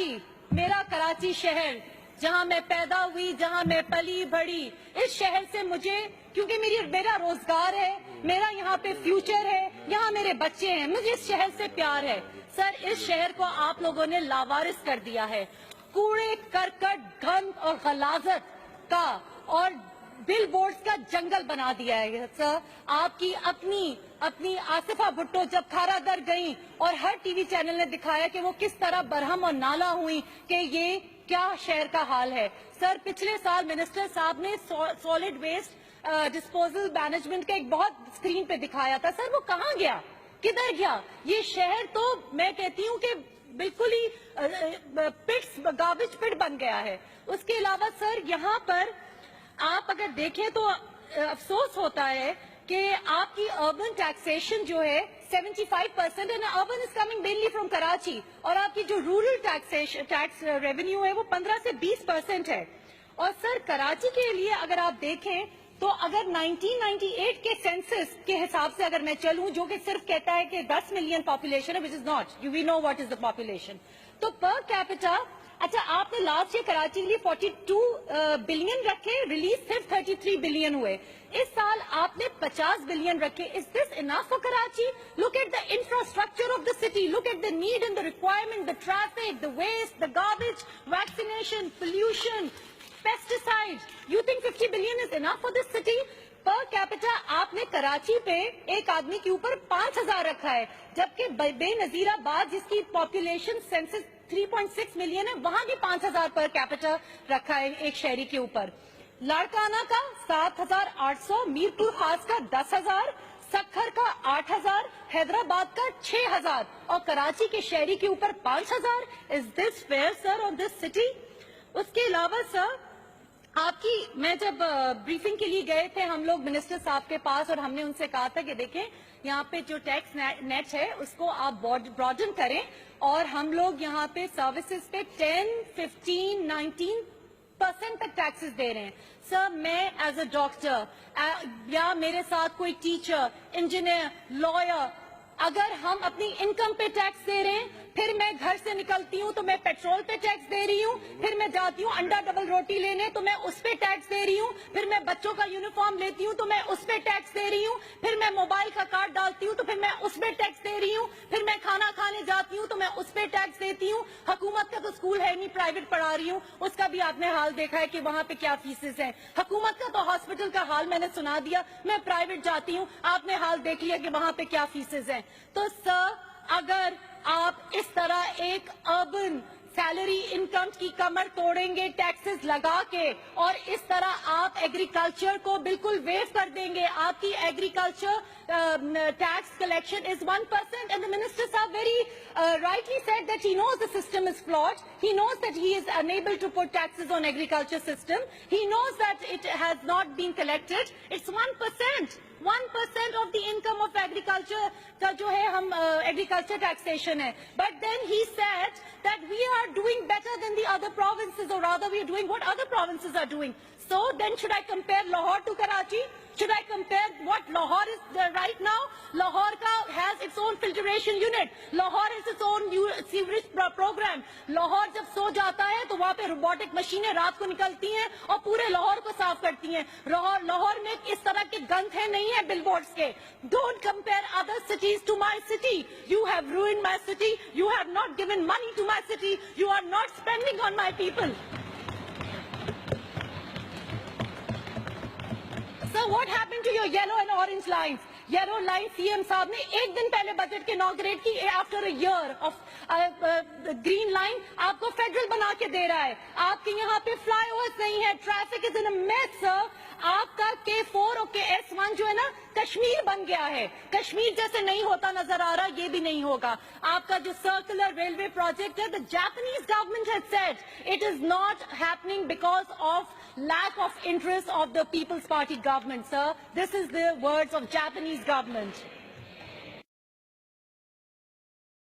कराची, मेरा कराची शहर जहां मैं पैदा हुई, जहां मैं पली बढ़ी, इस शहर से मुझे, क्योंकि मेरा रोजगार है, मेरा यहाँ पे फ्यूचर है, यहाँ मेरे बच्चे हैं, मुझे इस शहर से प्यार है। सर, इस शहर को आप लोगों ने लावारिस कर दिया है, कूड़े करकट, गंद और गलाजत का और बिल बोर्ड्स का जंगल बना दिया है। सर, आपकी अपनी आसिफा भुट्टो जब खारादर गई और हर टीवी चैनल ने दिखाया कि वो किस तरह बरहम और नाला हुई कि ये क्या शहर का हाल है। सर, पिछले साल मिनिस्टर साहब ने सॉलिड वेस्ट डिस्पोजल मैनेजमेंट का एक बहुत स्क्रीन पे दिखाया था। सर, वो कहाँ गया, किधर गया? ये शहर तो मैं कहती हूँ कि बिल्कुल ही गार्बेज पिट बन गया है। उसके अलावा सर, यहाँ पर आप अगर देखें तो अफसोस होता है कि आपकी अर्बन टैक्सेशन जो है 75% and urban is coming mainly from Karachi, और आपकी जो रूरल टैक्स रेवेन्यू है वो 15 से 20% है। और सर, कराची के लिए अगर आप देखें तो अगर 1998 के सेंसस के हिसाब से अगर मैं चलूं, जो कि सिर्फ कहता है कि 10 मिलियन पॉपुलेशन है, which is not, we know what is the population, तो पर कैपिटा, अच्छा आपने लास्ट ईयर कराची के लिए 42 बिलियन रखे, रिलीज सिर्फ 33 बिलियन हुए। इस साल आपने 50 बिलियन रखे। Is this enough for Karachi? Look at the infrastructure of the city, look at the need and the requirement, the traffic, the waste, the garbage, vaccination, pollution, pesticides. You think 50 billion is enough for this city? Per capita आपने कराची पे एक आदमी के ऊपर 5,000 रखा है, जबकि बेनजीराबाद जिसकी पॉपुलेशन सेंसस 3.6 मिलियन है, वहां भी 5,000 पर कैपिटा रखा है एक शहरी के ऊपर। लाड़काना का 7,800, मीरपुर खास का 10,000, सक्खर का 8,000, हैदराबाद का 6,000 और कराची के शहरी के ऊपर 5,000। Is this fair sir on this city? उसके अलावा सर, आपकी, मैं जब ब्रीफिंग के लिए गए थे हम लोग मिनिस्टर साहब के पास, और हमने उनसे कहा था कि देखें यहाँ पे जो टैक्स नेट है उसको आप ब्रॉडन करें, और हम लोग यहाँ पे सर्विसेज पे 10, 15, 19% तक टैक्सेस दे रहे हैं। सर, मैं एज अ डॉक्टर या मेरे साथ कोई टीचर, इंजीनियर, लॉयर, अगर हम अपनी इनकम पे टैक्स दे रहे हैं, फिर मैं घर से निकलती हूँ तो मैं पेट्रोल पे टैक्स दे रही हूँ, फिर मैं जाती हूँ अंडा डबल रोटी लेने तो मैं उस पे टैक्स दे रही हूँ, फिर मैं बच्चों का यूनिफॉर्म लेती हूँ तो मैं उस पे टैक्स दे रही हूँ, फिर मैं मोबाइल का कार्ड डालती हूँ तो फिर मैं उस पे टैक्स दे रही हूँ, फिर मैं खाना खाने जाती हूँ तो मैं उस पे टैक्स देती हूँ। हुकूमत का तो स्कूल है नहीं, प्राइवेट पढ़ा रही हूँ, उसका भी आपने हाल देखा है कि वहाँ पे क्या फीसेस हैं। हुकूमत का तो हॉस्पिटल का हाल मैंने सुना दिया, मैं प्राइवेट जाती हूँ, आपने हाल देख लिया कि वहाँ पे क्या फीसेस हैं। तो सर, अगर आप इस तरह एक अर्बन सैलरी इनकम की कमर तोड़ेंगे टैक्सेस लगा के, और इस तरह आप एग्रीकल्चर को बिल्कुल वेव कर देंगे, आपकी agriculture tax collection is 1%, and the minister साहब very rightly said that he knows the system is flawed, he knows that he is unable to put taxes on agriculture system, he knows that it has not been collected, it's 1% of the income of agriculture का जो है हम agriculture taxation है, but then he said that we are doing better than the other provinces, or rather we are doing what other provinces are doing. So then should I compare Lahore to Karachi? Should I compare what Lahore is right now? Lahore has its own filtration unit. Lahore has its own sewerage program. Lahore जब सो जाता है तो वहाँ पे robotic मशीनें रात को निकलती हैं और पूरे लाहौर को साफ करती हैं। लाहौर में इस तरह के गंध है नहीं है बिलबोर्ड्स के। Don't compare other cities to my city. You have ruined my city. You have not given money to my city. You are not spending on my people. So what happened to your yellow and orange lines? Yellow line CM साहब ने एक दिन पहले budget के inaugurate की, after a year of green line आपको federal बना के दे रहा है। आपके यहाँ पे फ्लाईओवर्स नहीं है, traffic is in a mess sir. आपका K4 और KS1 जो है ना कश्मीर बन गया है, कश्मीर जैसे नहीं होता नजर आ रहा, ये भी नहीं होगा। आपका जो सर्कुलर रेलवे प्रोजेक्ट है, the Japanese government has said it is not happening because of lack of interest of the People's Party government, sir. This is the words of Japanese government.